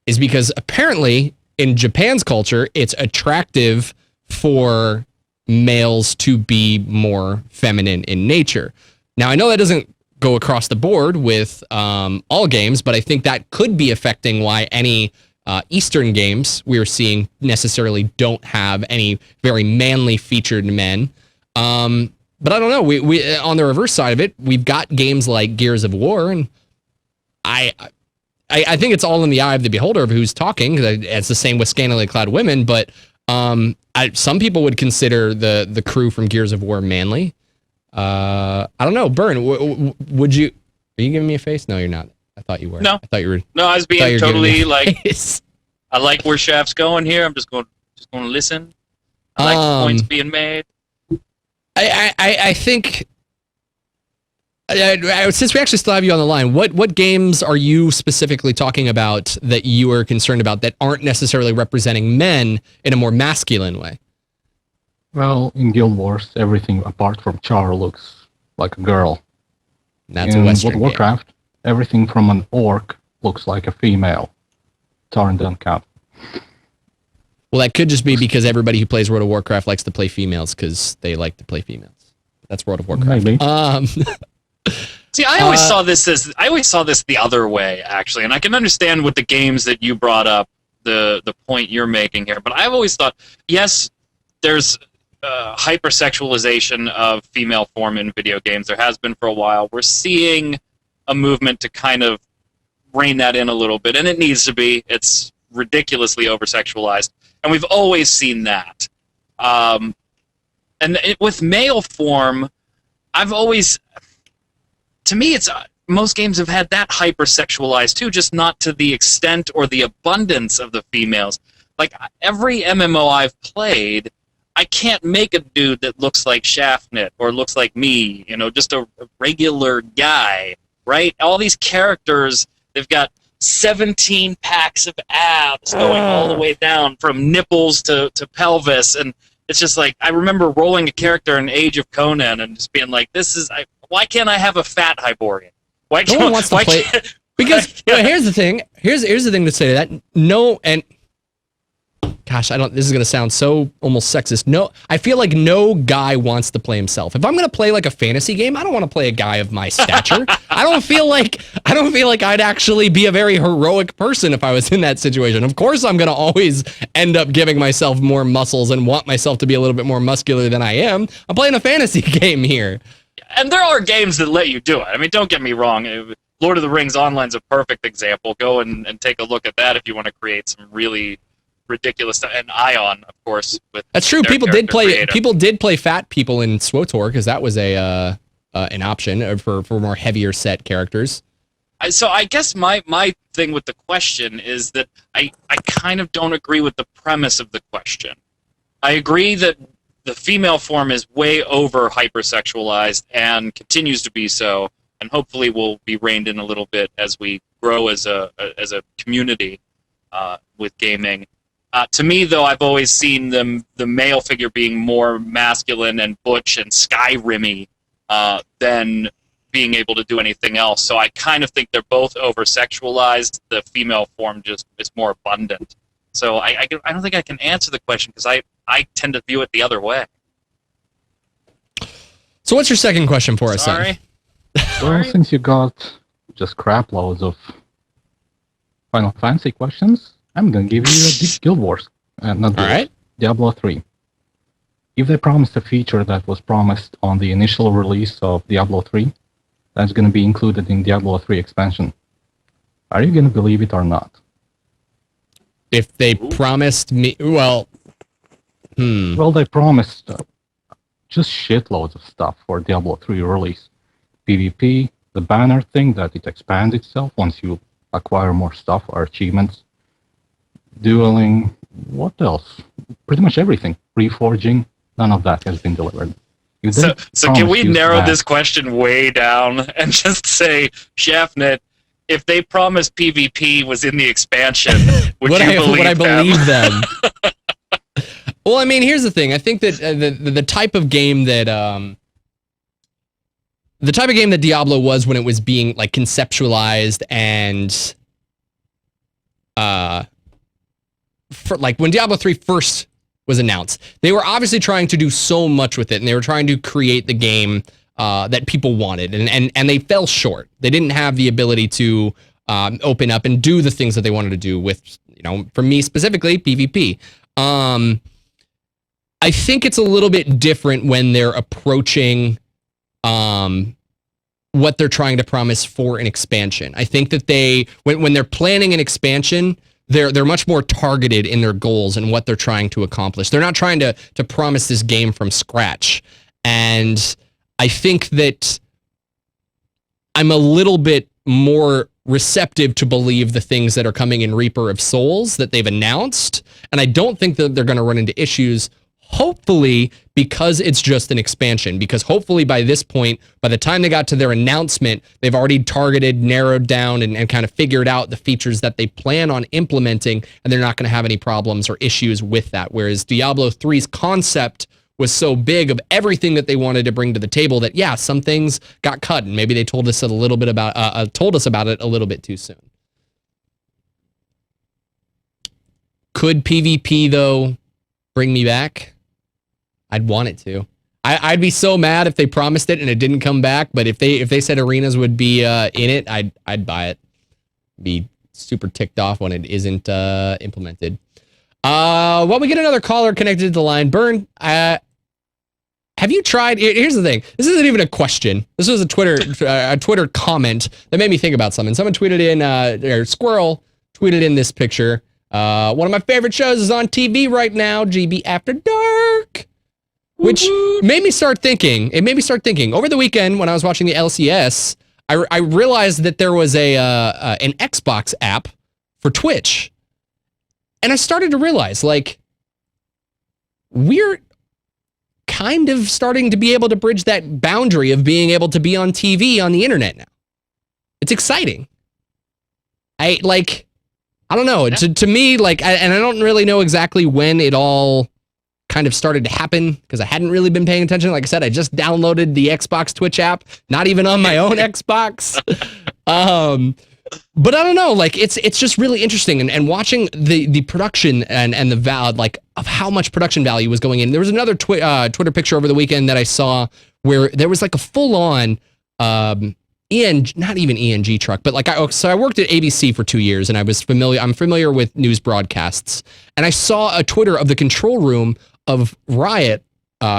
Is because apparently in Japan's culture, it's attractive for males to be more feminine in nature. Now, I know that doesn't go across the board with all games, but I think that could be affecting why any Eastern games we're seeing necessarily don't have any very manly featured men. But I don't know. We on the reverse side of it, we've got games like Gears of War, and I think it's all in the eye of the beholder of who's talking. It's the same with scantily clad women, but some people would consider the crew from Gears of War manly. I don't know, Burn. Would you? Are you giving me a face? No, you're not. I thought you were. No. I thought you were. No, I was being totally like, face. I like where Shaft's going here. I'm just going to listen. I like the points being made. I think since we actually still have you on the line, what games are you specifically talking about that you are concerned about that aren't necessarily representing men in a more masculine way? Well, in Guild Wars, everything apart from Char looks like a girl. That's in a Western World of Warcraft, everything from an orc looks like a female. Tarn doesn't count. Well, that could just be because everybody who plays World of Warcraft likes to play females because they like to play females. That's World of Warcraft. Maybe. See, I always saw this the other way, actually, and I can understand with the games that you brought up, the point you're making here. But I've always thought, yes, there's hypersexualization of female form in video games. There has been for a while. We're seeing a movement to kind of rein that in a little bit, and it needs to be. It's ridiculously over-sexualized, and we've always seen that. With male form, to me, it's most games have had that hypersexualized too, just not to the extent or the abundance of the females. Like every MMO I've played, I can't make a dude that looks like Schaffnit or looks like me, just a regular guy, right? All these characters, they've got 17 packs of abs going all the way down from nipples to pelvis, and it's just like, I remember rolling a character in Age of Conan and just being like, why can't I have a fat Hyborian? Why can't, no one wants to play because here's the thing. Here's the thing to say to that. No, and gosh, this is going to sound so almost sexist. No, I feel like no guy wants to play himself. If I'm going to play like a fantasy game, I don't want to play a guy of my stature. I don't feel like I'd actually be a very heroic person if I was in that situation. Of course, I'm going to always end up giving myself more muscles and want myself to be a little bit more muscular than I am. I'm playing a fantasy game here. And there are games that let you do it. I mean, don't get me wrong. Lord of the Rings Online's a perfect example. Go and take a look at that if you want to create some really ridiculous stuff. And Ion, of course, with that's true. People did play fat people in SWTOR because that was an option for more heavier set characters. So I guess my thing with the question is that I kind of don't agree with the premise of the question. I agree that the female form is way over hypersexualized and continues to be so, and hopefully will be reined in a little bit as we grow as a community with gaming. To me, though, I've always seen the male figure being more masculine and butch and Skyrim-y than being able to do anything else. So I kind of think they're both over-sexualized. The female form just is more abundant. So I don't think I can answer the question because I tend to view it the other way. So what's your second question for us, Sorry. Well, since you got just crap loads of Final Fantasy questions, I'm going to give you a Guild Wars. Diablo 3. If they promised a feature that was promised on the initial release of Diablo 3, that's going to be included in Diablo 3 expansion. Are you going to believe it or not? If they promised me, well, Well, they promised just shitloads of stuff for Diablo 3 release. PvP, the banner thing that it expands itself once you acquire more stuff or achievements. Dueling, what else? Pretty much everything. Reforging, none of that has been delivered. So can we narrow this question way down and just say, Schaffnit, if they promised PvP was in the expansion, would I believe them? Well, I mean, here's the thing. I think that the type of game that Diablo was when it was being like conceptualized and for like when Diablo 3 first was announced, they were obviously trying to do so much with it, and they were trying to create the game that people wanted, and they fell short. They didn't have the ability to open up and do the things that they wanted to do with, for me specifically, PvP. I think it's a little bit different when they're approaching what they're trying to promise for an expansion. I think that when they're planning an expansion, they're much more targeted in their goals and what they're trying to accomplish. They're not trying to promise this game from scratch. And I think that I'm a little bit more receptive to believe the things that are coming in Reaper of Souls that they've announced. And I don't think that they're going to run into issues, hopefully, because it's just an expansion. Because hopefully by this point, by the time they got to their announcement, they've already targeted, narrowed down, and kind of figured out the features that they plan on implementing, and they're not going to have any problems or issues with that. Whereas Diablo 3's concept was so big of everything that they wanted to bring to the table that, yeah, some things got cut, and maybe they told us about it a little bit too soon. Could PvP, though, bring me back? I'd want it to. I'd be so mad if they promised it and it didn't come back. But if they said arenas would be in it, I'd buy it. Be super ticked off when it isn't implemented. Well, we get another caller connected to the line. Burn, have you tried? Here's the thing. This isn't even a question. This was a Twitter comment that made me think about something. Someone tweeted in, Squirrel tweeted in this picture. One of my favorite shows is on TV right now, GB After Dark. Which made me start thinking. It made me start thinking. Over the weekend, when I was watching the LCS, I realized that there was an Xbox app for Twitch. And I started to realize, like, we're kind of starting to be able to bridge that boundary of being able to be on TV on the internet now. It's exciting. I don't know. Yeah. To me, like, and I don't really know exactly when it all kind of started to happen because I hadn't really been paying attention. Like I said, I just downloaded the Xbox Twitch app, not even on my own Xbox. But I don't know, like it's just really interesting, and watching the production and the value, like of how much production value was going in. There was another Twitter picture over the weekend that I saw where there was like a full on not even ENG truck, but like I worked at ABC for 2 years, and I'm familiar with news broadcasts, and I saw a Twitter of the control room of Riot,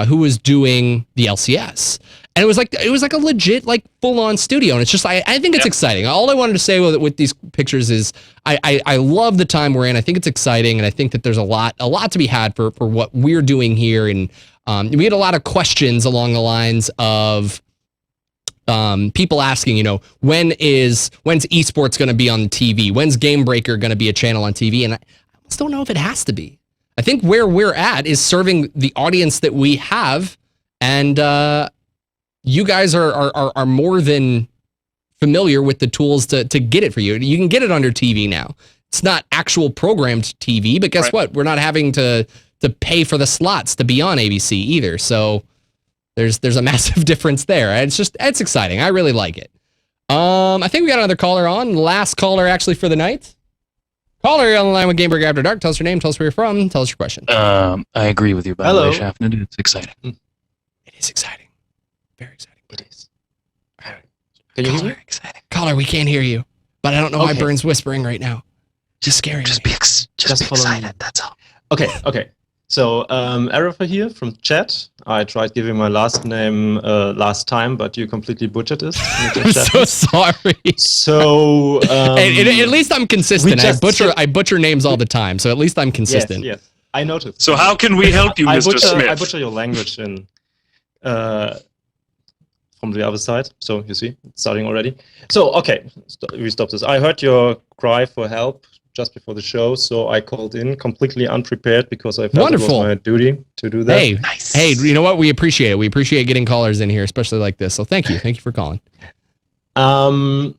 who was doing the LCS. And it was like a legit, like full-on studio, and it's just I think it's exciting. All I wanted to say with these pictures is I love the time we're in. I think it's exciting, and I think that there's a lot to be had for what we're doing here. And we had a lot of questions along the lines of people asking, when's Esports going to be on TV? When's Gamebreaker going to be a channel on TV? And I almost don't know if it has to be. I think where we're at is serving the audience that we have, and you guys are more than familiar with the tools to get it for you. You can get it under TV now. It's not actual programmed TV, but guess what? We're not having to pay for the slots to be on ABC either. So there's a massive difference there. It's exciting. I really like it. I think we got another caller on. Last caller actually for the night. Caller, you're on the line with Gamebreaker After Dark. Tell us your name. Tell us where you're from. Tell us your question. I agree with you, by the way, Schaffnit. It's exciting. It is exciting. Very exciting. It is. Can you hear me? Exciting. Caller, we can't hear you. But I don't know why Burns whispering right now. Just scary. Just be excited. That's all. Okay. So, Arifa here from chat. I tried giving my last name last time, but you completely butchered it. I'm so sorry. So, at least I'm consistent. I butcher names all the time, so at least I'm consistent. Yes, I noticed. So how can we help you, Mr. Smith? I butcher your language in from the other side. So you see, it's starting already. So okay, we stop this. I heard your cry for help just before the show, so I called in completely unprepared because I felt it was my duty to do that. Hey, hey, you know what? We appreciate it. We appreciate getting callers in here, especially like this. So thank you for calling. The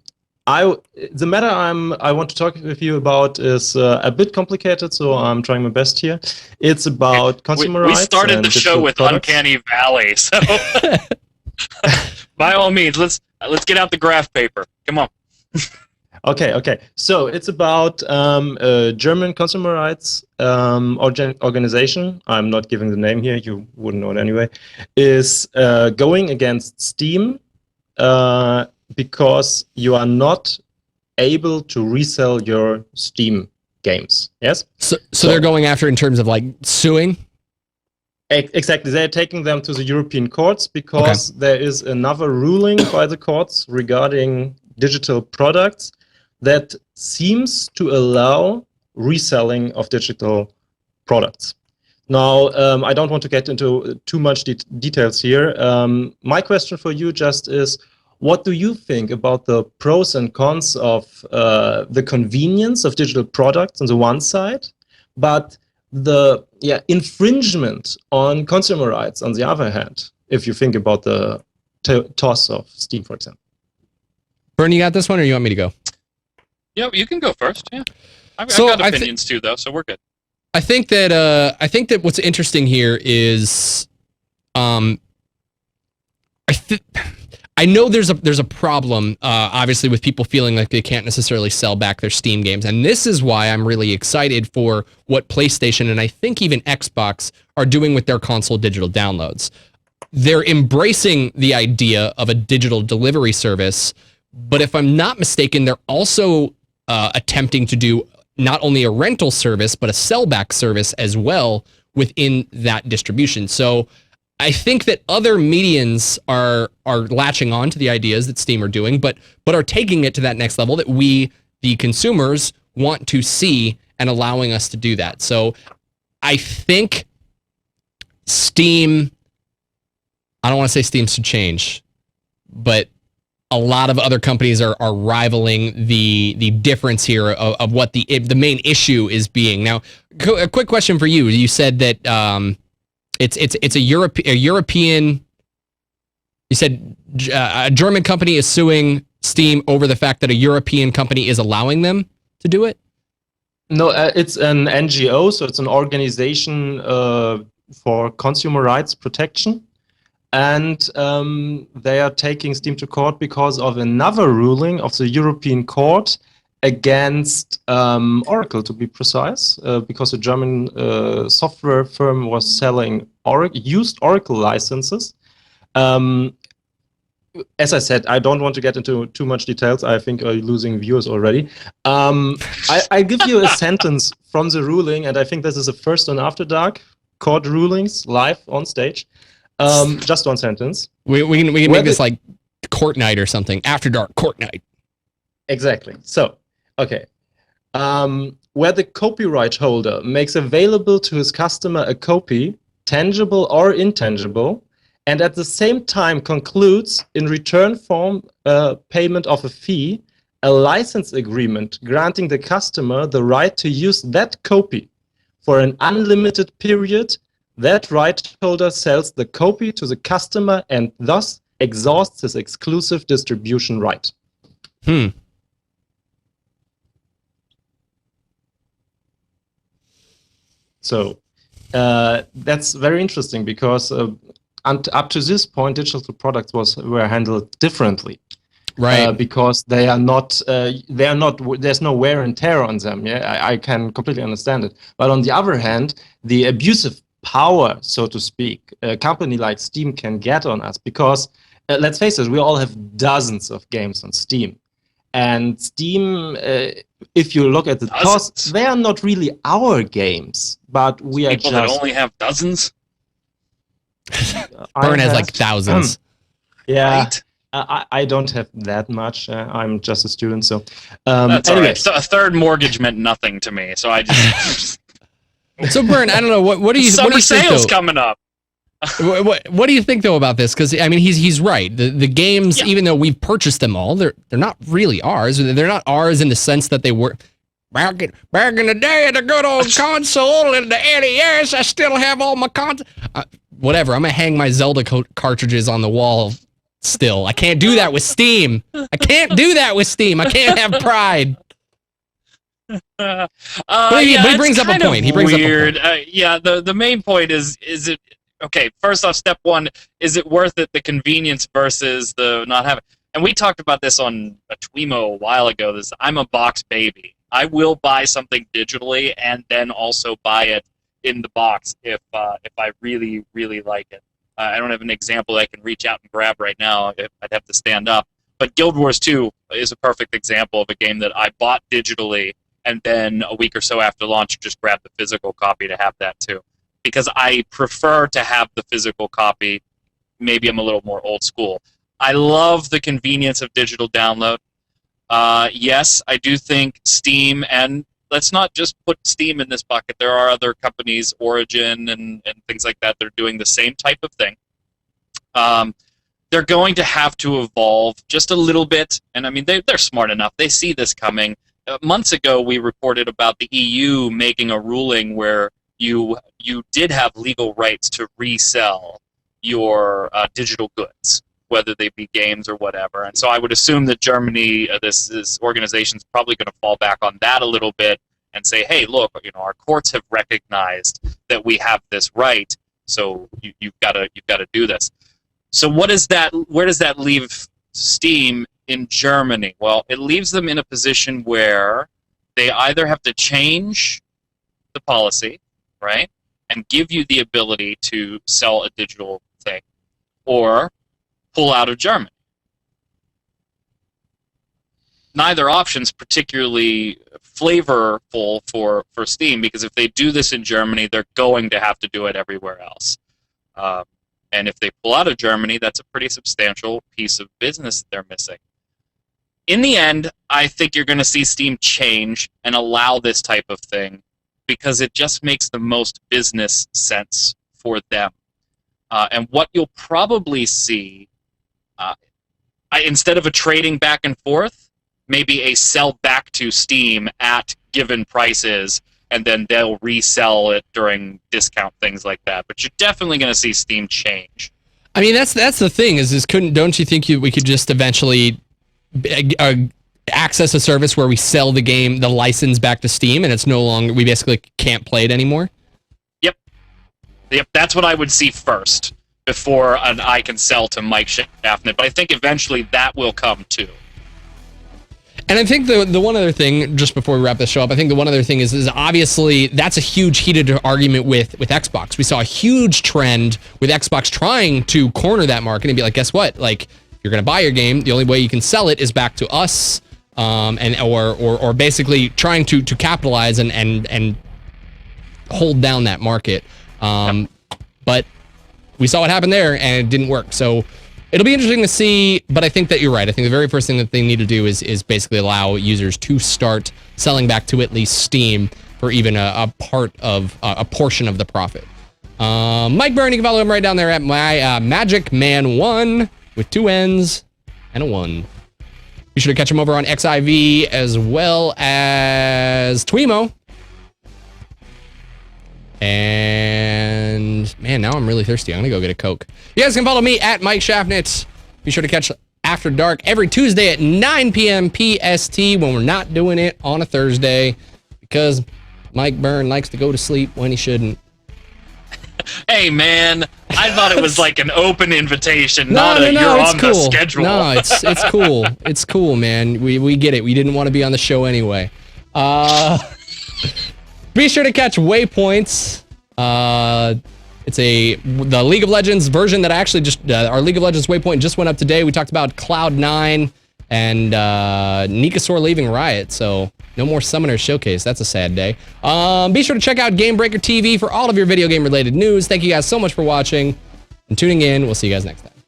matter I want to talk with you about is a bit complicated, so I'm trying my best here. It's about consumer rights. We started the show with products. Uncanny Valley, so by all means, let's get out the graph paper. Come on. Okay. So it's about a German consumer rights organization. I'm not giving the name here. You wouldn't know it anyway. Is going against Steam because you are not able to resell your Steam games. Yes. So they're going after in terms of like suing. Exactly. They're taking them to the European courts because there is another ruling by the courts regarding digital products that seems to allow reselling of digital products. Now, I don't want to get into too much details here. My question for you just is, what do you think about the pros and cons of the convenience of digital products on the one side, but the infringement on consumer rights on the other hand, if you think about the toss of Steam, for example? Bernie, you got this one, or you want me to go? Yeah, you can go first. Yeah, I've got opinions too, though, so we're good. I think that what's interesting here is, I know there's a problem, obviously, with people feeling like they can't necessarily sell back their Steam games, and this is why I'm really excited for what PlayStation and I think even Xbox are doing with their console digital downloads. They're embracing the idea of a digital delivery service, but if I'm not mistaken, they're also attempting to do not only a rental service, but a sellback service as well within that distribution. So I think that other medians are latching on to the ideas that Steam are doing, but are taking it to that next level that we, the consumers, want to see and allowing us to do that. So I think Steam, I don't want to say Steam should change, but a lot of other companies are rivaling the difference here of what the main issue is being. Now, a quick question for you. You said that it's a European. You said a German company is suing Steam over the fact that a European company is allowing them to do it. No, it's an NGO, so it's an organization for consumer rights protection. And they are taking Steam to court because of another ruling of the European Court against Oracle, to be precise, because a German software firm was selling used Oracle licenses. As I said, I don't want to get into too much details. I think I'm losing viewers already. I give you a sentence from the ruling, and I think this is the first on After Dark court rulings live on stage. Just one sentence. We can make this like court night or something. After Dark court night. Exactly. So, okay. Where the copyright holder makes available to his customer a copy, tangible or intangible, and at the same time concludes in return for payment of a fee, a license agreement granting the customer the right to use that copy for an unlimited period, that right holder sells the copy to the customer and thus exhausts his exclusive distribution right. So that's very interesting because up to this point, digital products were handled differently, right? Because they are not. There's no wear and tear on them. Yeah, I can completely understand it. But on the other hand, the abusive power, so to speak, a company like Steam can get on us because let's face it, we all have dozens of games on Steam, and Steam. If you look at the costs, they are not really our games, but we are people that only have dozens. Burn has like thousands. Yeah, right? I don't have that much. I'm just a student, so. That's all right. So a third mortgage meant nothing to me, so I just. So Burn, I don't know what do you. Summer what do you sales think, though? coming up. What do you think though about this? Because I mean, he's right. The games, even though we've purchased them all, they're not really ours. They're not ours in the sense that they were. Back in the day, the good old console and the NES, I still have all my whatever. I'm gonna hang my Zelda cartridges on the wall. Still, I can't do that with Steam. I can't do that with Steam. I can't have pride. But he brings up a point. He brings weird. up a point. Yeah, the main point is it okay? First off, step one, is it worth it? The convenience versus the not having. And we talked about this on a Twemo a while ago. I'm a box baby. I will buy something digitally and then also buy it in the box if I really, really like it. I don't have an example I can reach out and grab right now. I'd have to stand up. But Guild Wars 2 is a perfect example of a game that I bought digitally and then a week or so after launch just grabbed the physical copy to have that too. Because I prefer to have the physical copy. Maybe I'm a little more old school. I love the convenience of digital download. Yes, I do think Steam, and let's not just put Steam in this bucket. There are other companies, Origin and things like that, that are doing the same type of thing. They're going to have to evolve just a little bit, and I mean, they're smart enough. They see this coming. Months ago, we reported about the EU making a ruling where you did have legal rights to resell your digital goods, whether they be games or whatever. And so I would assume that Germany, this organization is probably going to fall back on that a little bit and say, hey, look, our courts have recognized that we have this right, so you've got to do this. So where does that leave Steam in Germany? Well, it leaves them in a position where they either have to change the policy, right, and give you the ability to sell a digital thing, or pull out of Germany. Neither option's particularly flavorful for Steam, because if they do this in Germany, they're going to have to do it everywhere else. And if they pull out of Germany, that's a pretty substantial piece of business that they're missing. In the end, I think you're going to see Steam change and allow this type of thing because it just makes the most business sense for them. And what you'll probably see, instead of a trading back and forth, maybe a sell back to Steam at given prices, and then they'll resell it during discount, things like that. But you're definitely going to see Steam change. I mean, that's the thing don't you think we could just eventually access a service where we sell the license back to Steam, and it's no longer, we basically can't play it anymore? Yep, that's what I would see first. before I can sell to Mike Schaffnit. But I think eventually that will come too. And I think the one other thing, just before we wrap this show up, I think the one other thing is obviously that's a huge heated argument with Xbox. We saw a huge trend with Xbox trying to corner that market and be like, guess what? Like, you're going to buy your game. The only way you can sell it is back to us, or basically trying to capitalize and hold down that market. But we saw what happened there, and it didn't work. So it'll be interesting to see, but I think that you're right. I think the very first thing that they need to do is basically allow users to start selling back to at least Steam for even a part of a portion of the profit. Mike Byrne, you can follow him right down there at my Magic Man 1 with 2 N's and a 1. Be sure to catch him over on XIV as well as Twemo. And man, now I'm really thirsty. I'm gonna go get a Coke. You guys can follow me at Mike Schaffnit. Be sure to catch After Dark every Tuesday at 9 p.m. PST when we're not doing it on a Thursday because Mike Byrne likes to go to sleep when he shouldn't. Hey man, I thought it was like an open invitation, you're on the schedule. No, it's cool. It's cool, man. We get it. We didn't want to be on the show anyway. Be sure to catch Waypoints. It's the League of Legends version that I actually just our League of Legends Waypoint just went up today. We talked about Cloud9 and Nikasaur leaving Riot, so no more Summoner Showcase. That's a sad day. Be sure to check out Gamebreaker TV for all of your video game related news. Thank you guys so much for watching and tuning in. We'll see you guys next time.